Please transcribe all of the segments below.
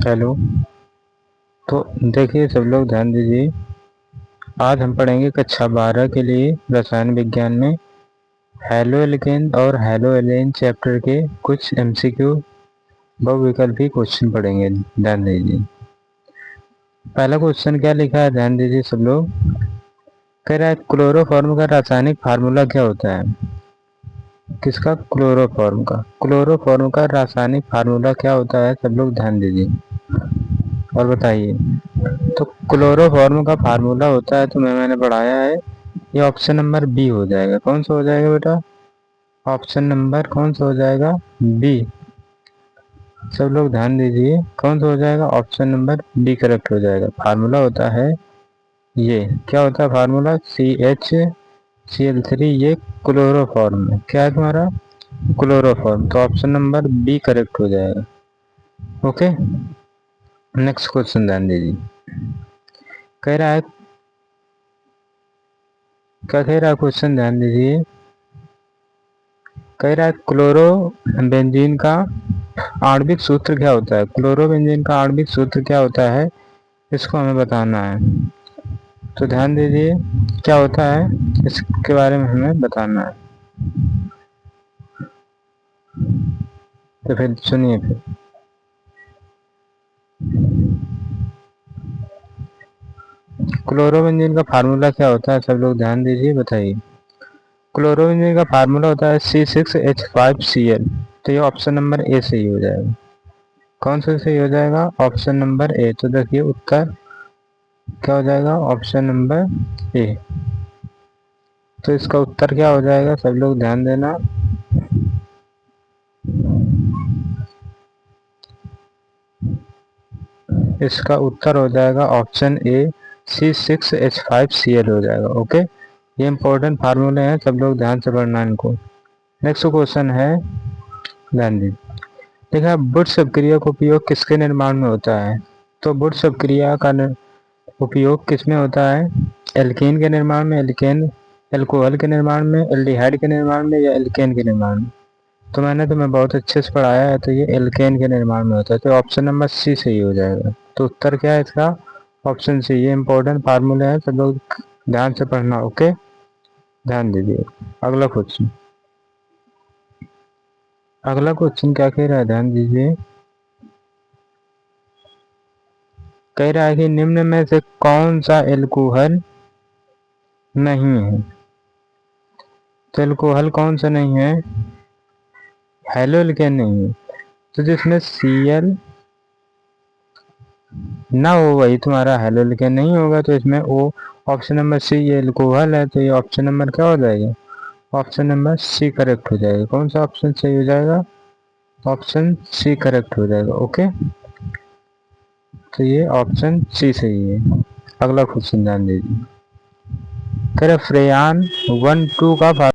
Hello. तो देखिए सब लोग ध्यान दीजिए। आज हम पढ़ेंगे कक्षा 12 के लिए रसायन विज्ञान में हैलो एल्केन और हैलो एलेन चैप्टर के कुछ एमसीक्यू बहुविकल्पी क्वेश्चन पढ़ेंगे। ध्यान दीजिए। पहला क्वेश्चन क्या लिखा है, ध्यान दीजिए सब लोग। कह रहा है क्लोरोफॉर्म का रासायनिक फार्मूला क्या होता है। किसका? क्लोरोफॉर्म का रासायनिक फार्मूला क्या होता है, सब लोग ध्यान दीजिए और बताइए। तो क्लोरोफॉर्म का फार्मूला होता है, तो मैंने पढ़ाया है, ये ऑप्शन नंबर बी हो जाएगा। कौन सा हो जाएगा बेटा? ऑप्शन नंबर कौन सा हो जाएगा? बी। सब लोग ध्यान दीजिए, कौन सा हो जाएगा? ऑप्शन नंबर बी करेक्ट हो जाएगा। फार्मूला होता है ये, क्या होता है फार्मूला? CH Cl3। ये क्लोरोफॉर्म है, क्या है तुम्हारा? क्लोरोफॉर्म। तो ऑप्शन नंबर बी करेक्ट हो जाएगा। ओके, नेक्स्ट क्वेश्चन ध्यान दीजिए। कह रहा है, क्या कह रहा है क्वेश्चन? ध्यान दीजिए। कह रहा है क्लोरो बेंजीन का आणविक सूत्र क्या होता है। क्लोरो बेंजीन का आणविक सूत्र क्या होता है, इसको हमें बताना है। तो ध्यान दीजिए, क्या होता है इसके बारे में हमें बताना है। तो फिर सुनिए फिर। क्लोरो बेंजीन का फार्मूला क्या होता है, सब लोग ध्यान दीजिए, बताइए। क्लोरो बेंजीन का फार्मूला होता है C6H5Cl। तो ये ऑप्शन नंबर ए सही हो जाएगा। कौन सा सही हो जाएगा? Option number A. तो देखिए उत्तर क्या हो जाएगा? Option number A. तो इसका उत्तर क्या हो जाएगा, सब लोग ध्यान देना। इसका उत्तर हो जाएगा ऑप्शन ए, C6H5Cl हो जाएगा। ओके, ये इंपॉर्टेंट फार्मूले हैं, सब लोग ध्यान से पढ़ना इनको। नेक्स्ट क्वेश्चन है, ध्यान दीजिए। देखा, बुर्श अपक्रिया का उपयोग किसके निर्माण में होता है। तो बुर्श अपक्रिया का उपयोग किस में होता है? एल्कीन के निर्माण में, एल्केन एल्कोहल के निर्माण में, एल्डिहाइड के निर्माण में, या एल्केन के निर्माण में। तो मैंने तुम्हें बहुत अच्छे से पढ़ाया है, तो ये एल्केन के निर्माण में होता है। तो ऑप्शन नंबर सी सही हो जाएगा। तो उत्तर क्या है इसका? Option C. ये इंपॉर्टेंट फार्मूले हैं, सब लोग ध्यान से पढ़ना। ओके, ध्यान दीजिए। अगला क्वेश्चन, अगला क्वेश्चन क्या कह रहा है, ध्यान दीजिए। कह रहा है कि निम्न में से कौन सा एल्कोहल नहीं है। तो एल्कोहल कौन सा नहीं है? हैलो एल्केन नहीं है। तो जिसमें Cl ना हो वही तुम्हारा हैलो एल्केन नहीं होगा। तो इसमें ओ, ऑप्शन नंबर सी, ये एल्कोहल है, तो ये ऑप्शन नंबर क्या हो जाएगा? ऑप्शन नंबर सी करेक्ट हो जाएगा। कौन सा ऑप्शन सही हो जाएगा? ऑप्शन सी करेक्ट हो जाएगा। ओके, तो ये ऑप्शन सी सही है। अगला क्वेश्चन ध्यान दीजिए। कह रहे फ्रेयान 1,2 का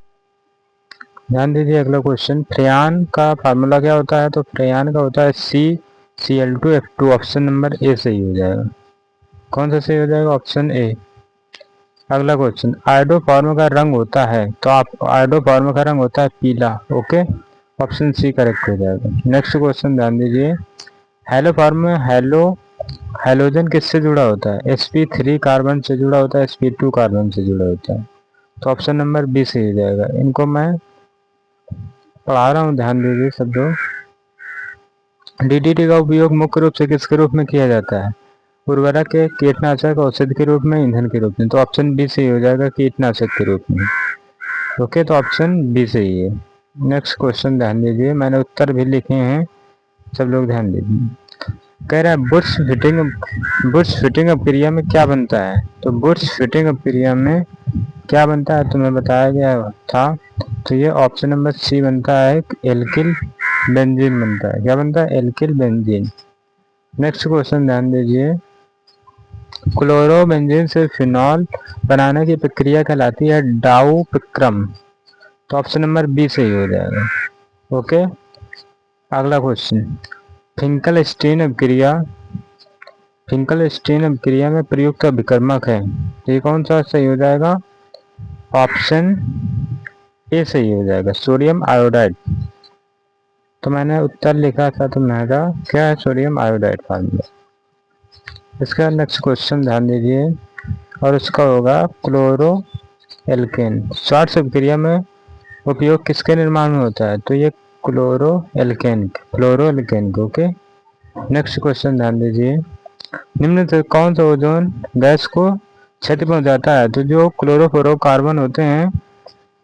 ध्यान दीजिए। अगला क्वेश्चन, फ्रेयान का फार्मूला क्या होता है। तो फ्रेयान का होता है CCl2F2। ऑप्शन नंबर ए सही हो जाएगा। कौन सा सही हो जाएगा? Option A. अगला क्वेश्चन, आयोडोफॉर्म का रंग होता है। तो आप आयोडोफॉर्म का रंग होता है पीला। ओके, ऑप्शन सी करेक्ट हो जाएगा। नेक्स्ट क्वेश्चन ध्यान दीजिए। हैलोफॉर्म में हैलोजन किससे जुड़ा होता है? sp3 कार्बन से जुड़ा होता है, sp2 कार्बन से जुड़ा होता है। तो ऑप्शन नंबर बी सही हो जाएगा। इनको मैं पढ़ा रहा हूँ, ध्यान दीजिए सब लोग। DDT का उपयोग मुख्य रूप से किसके रूप में किया जाता है? उर्वरक के, कीटनाशक, औषधि के रूप में, ईंधन के रूप में। तो ऑप्शन बी सही हो जाएगा, कीटनाशक के रूप में। ओके, तो ऑप्शन बी सही है। नेक्स्ट क्वेश्चन ध्यान दीजिए, मैंने उत्तर भी लिखे हैं, सब लोग ध्यान दीजिए। कह रहा है बुर्श फिटिंग अपक्रिया में क्या बनता है। तो बुर्श फिटिंग अपक्रिया में क्या बनता है, तुम्हें बताया गया था। तो ये ऑप्शन नंबर सी बनता है, एल्किल बेंजीन बनता है। क्या बनता है? Alkyl benzene. नेक्स्ट क्वेश्चन ध्यान दीजिए। क्लोरो बेंजीन से फिनॉल बनाने की प्रक्रिया कहलाती है डाउपिक्रम। तो ऑप्शन नंबर बी सही हो जाएगा। ओके, अगला क्वेश्चन, फिंकल स्टीन अपक्रिया में प्रयुक्त अभिकर्मक है। तो ये कौन सा सही हो जाएगा? ऑप्शन ए सही हो जाएगा, सोडियम आयोडाइड। तो मैंने उत्तर लिखा था, तो मेरा क्या है, सोडियम आयोडाइड फार्मूला। इसका नेक्स्ट क्वेश्चन ध्यान दीजिए, और उसका होगा क्लोरो एल्केन शॉर्ट अभिक्रिया में उपयोग किसके निर्माण में होता है, तो ये chloro alkane okay. Next question ध्यान दीजिए, निम्न से कौन सा ओजोन गैस को क्षति पहुंचाता है, तो जो क्लोरोफ्लोरोकार्बन होते हैं,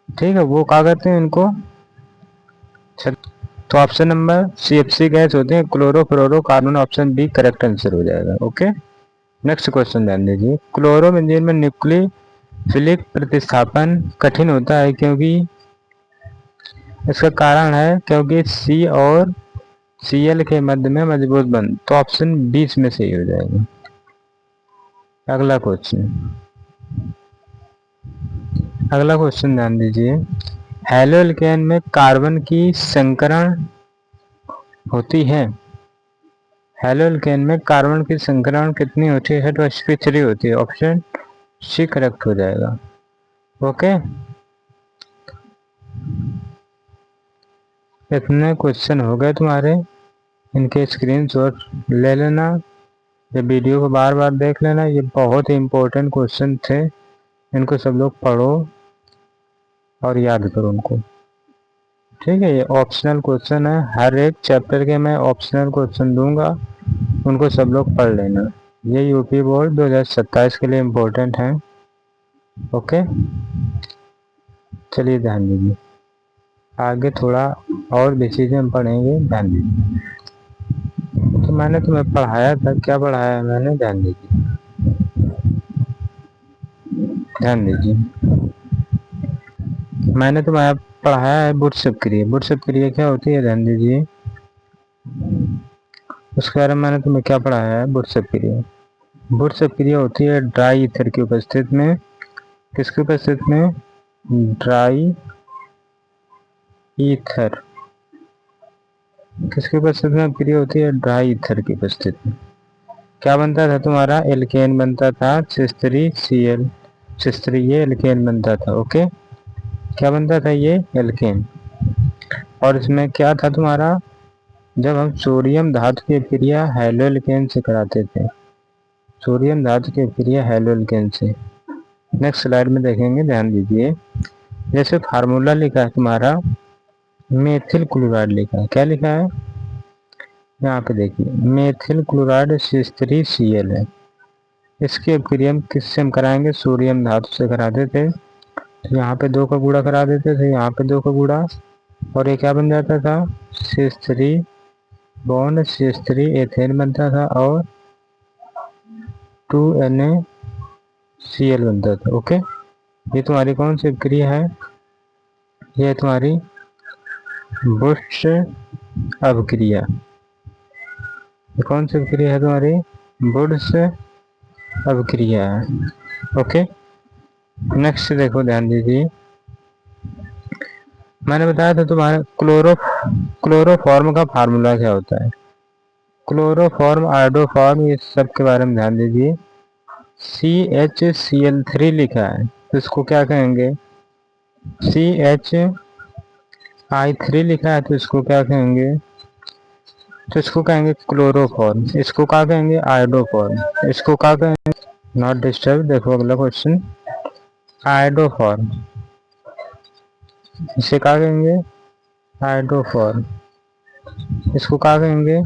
ठीक है, वो क्या करते हैं इनको, तो ऑप्शन नंबर CFC गैस होते हैं chlorofluorocarbon, option B correct answer हो जाएगा, ओके। नेक्स्ट क्वेश्चन ध्यान दीजिए, क्लोरोबेंजीन में न्यूक्लियोफिलिक प्रतिस्थापन कठिन होता है क्योंकि, इसका कारण है क्योंकि C और Cl के मध्य में मजबूत बंध, तो ऑप्शन 20 में सही हो जाएगा। अगला क्वेश्चन ध्यान दीजिए, हैलोएल्केन में कार्बन की संकरण होती है, हैलोएल्केन में कार्बन की संकरण कितनी होती है, तो sp3 होती है, ऑप्शन सी करेक्ट हो जाएगा, ओके। इतने क्वेश्चन हो गए तुम्हारे, इनके स्क्रीनशॉट ले लेना, ये वीडियो को बार बार देख लेना, ये बहुत ही इम्पोर्टेंट क्वेश्चन थे, इनको सब लोग पढ़ो और याद करो उनको, ठीक है। ये ऑप्शनल क्वेश्चन है, हर एक चैप्टर के मैं ऑप्शनल क्वेश्चन दूंगा, उनको सब लोग पढ़ लेना, ये यूपी बोर्ड 2027 के लिए इम्पोर्टेंट है, ओके। चलिए ध्यान दीजिए, आगे थोड़ा और भी चीज़ें हम पढ़ेंगे, ध्यान दीजिए। तो मैंने तुम्हें पढ़ाया था, क्या पढ़ाया है मैंने, ध्यान दीजिए, मैंने तुम्हें पढ़ाया है बुर्स क्रिया। बुर्स क्रिया क्या होती है, ध्यान दीजिए, उसके बारे में मैंने तुम्हें क्या पढ़ाया है, बुर्स क्रिया। बुर्स क्रिया होती है ड्राई ईथर की उपस्थिति में, किसकी उपस्थिति में, ड्राई ईथर, किसकी उपस्थिति में क्रिया होती है, ड्राई ईथर की उपस्थिति में। क्या बनता था तुम्हारा, एल्केन बनता था, C3Cl, ये एल्केन बनता था, ओके। क्या बनता था ये, एल्केन। और इसमें क्या था तुम्हारा, जब हम सोडियम धातु की क्रिया हैलोएल्केन से कराते थे, सोडियम धातु की क्रिया हैलोएल्केन से, नेक्स्ट स्लाइड में देखेंगे, ध्यान दीजिए। जैसे फार्मूला लिखा है तुम्हारा, मेथिल क्लोराइड लिखा है, क्या लिखा है, यहाँ पे देखिए, मेथिल क्लोराइड C3Cl है, इसकी अपक्रिया हम किससे हम कराएंगे, सोडियम धातु से कराते थे, तो यहाँ पे 2 का गुणा करा देते थे, यहाँ पे 2 का गुणा, और ये क्या बन जाता था, CH3 बॉन्ड CH3 एथेन बनता था, और 2NaCl बनता था, ओके। ये तुम्हारी कौन सी क्रिया है, ये तुम्हारी बुर्स अभिक्रिया, ये कौन सी क्रिया है तुम्हारी, बुर्स अभिक्रिया है, ओके। नेक्स्ट देखो, ध्यान दीजिए, मैंने बताया था तुम्हारे क्लोरोफॉर्म का फार्मूला क्या होता है, क्लोरोफॉर्म, आयोडोफॉर्म, ये सब के बारे में ध्यान दीजिए। CHCl3 लिखा है, तो इसको क्या कहेंगे, CHI3 लिखा है, तो इसको क्या कहेंगे, तो इसको कहेंगे क्लोरोफॉर्म, इसको क्या कहेंगे, आयोडोफॉर्म, इसको क्या कहेंगे, नॉट डिस्टर्ब। देखो अगला क्वेश्चन, आयोडोफॉर्म, इसे क्या कहेंगे, आयोडोफॉर्म, इसको क्या कहेंगे,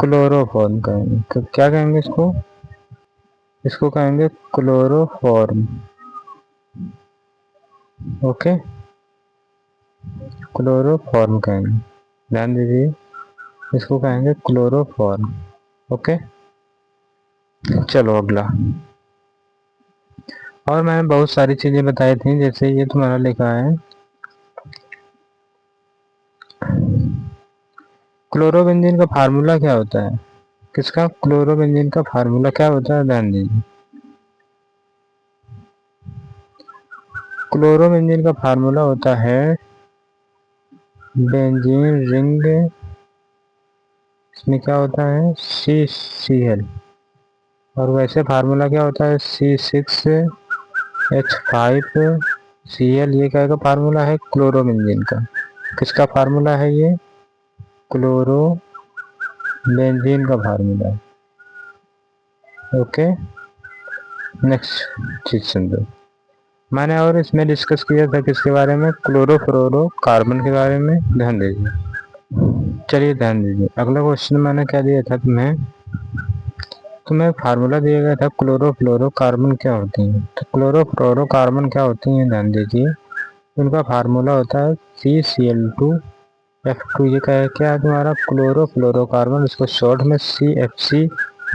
क्लोरोफॉर्म कहेंगे, तो क्या कहेंगे इसको कहेंगे क्लोरोफॉर्म, ओके, क्लोरोफॉर्म कहेंगे, ध्यान दीजिए, इसको कहेंगे क्लोरोफॉर्म, ओके। चलो अगला, और मैंने बहुत सारी चीजें बताई थी, जैसे ये तुम्हारा लिखा है, क्लोरोबेंजीन का फार्मूला क्या होता है, किसका, क्लोरोबेंजीन का फार्मूला क्या होता है, ध्यान दीजिए, क्लोरोबेंजीन का फार्मूला होता है बेंजीन रिंग, इसमें क्या होता है, CCl, और वैसे फार्मूला क्या होता है, C6H5Cl, ये क्या का फार्मूला है, क्लोरोबेंजीन का, किसका फार्मूला है ये, क्लोरो बेंजीन का फार्मूला है। ओके, नेक्स्ट चीज समझो। मैंने और इसमें डिस्कस किया था किसके बारे में, क्लोरोफ्लोरो कार्बन के बारे में। ध्यान दीजिए, चलिए ध्यान दीजिए। अगला क्वेश्चन मैंने क्या दिया था तुम्हें फार्मूला दिया गया था क्लोरोफ्लोरो कार्बन क्या होती हैं। तो क्लोरोफ्लोरो कार्बन क्या होती हैं, ध्यान दीजिए। उनका फार्मूला होता है CCl2F2। ये क्या है तुम्हारा क्लोरोफ्लोरोकार्बन, इसको शॉर्ट में CFC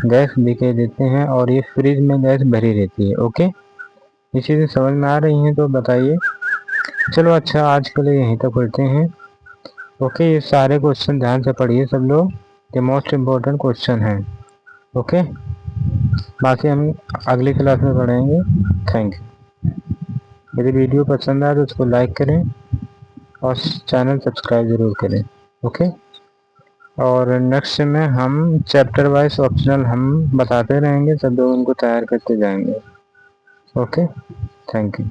गैस भी कह देते हैं, और ये फ्रिज में गैस भरी रहती है। ओके, ये चीज़ें समझ में आ रही हैं तो बताइए। चलो अच्छा, आज के लिए यहीं तक पढ़ते हैं। ओके, ये सारे क्वेश्चन ध्यान से पढ़िए सब लोग, ये मोस्ट इम्पोर्टेंट क्वेश्चन हैं। ओके, बाकी हम अगली क्लास में पढ़ेंगे। Thank you. यदि वीडियो पसंद आए तो उसको लाइक करें और चैनल सब्सक्राइब ज़रूर करें। ओके, और नेक्स्ट में हम चैप्टर वाइज ऑप्शनल हम बताते रहेंगे, सब लोग उनको तैयार करते जाएंगे। Okay, thank you.